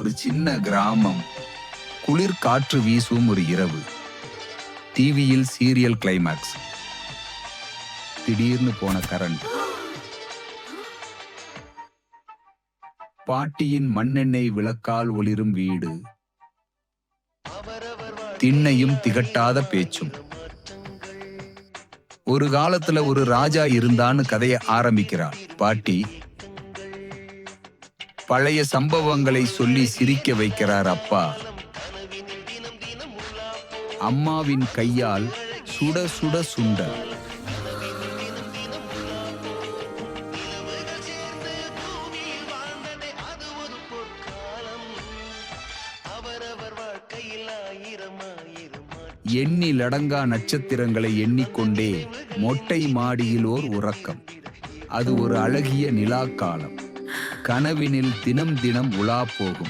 ஒரு சின்ன கிராமம். குளிர் காற்று வீசும் ஒரு இரவு. டிவியில் சீரியல் கிளைமாக்ஸ். திடீர்னு போன கரண்ட். பாட்டியின் மண்ணெண்ணெய் விளக்கால் ஒளிரும் வீடு. திண்ணையும் திகட்டாத பேச்சும். ஒரு காலத்துல ஒரு ராஜா இருந்தான்னு கதைய ஆரம்பிக்கிறார் பாட்டி. பழைய சம்பவங்களை சொல்லி சிரிக்க வைக்கிறார் அப்பா. அம்மாவின் கையால் சுட சுட சுண்டல். எண்ணிலடங்கா நட்சத்திரங்களை எண்ணிக்கொண்டே மொட்டை மாடியில் ஓர் உறக்கம். அது ஒரு அழகிய நிலாக்காலம். கனவினில் தினம் தினம் உலா போகும்.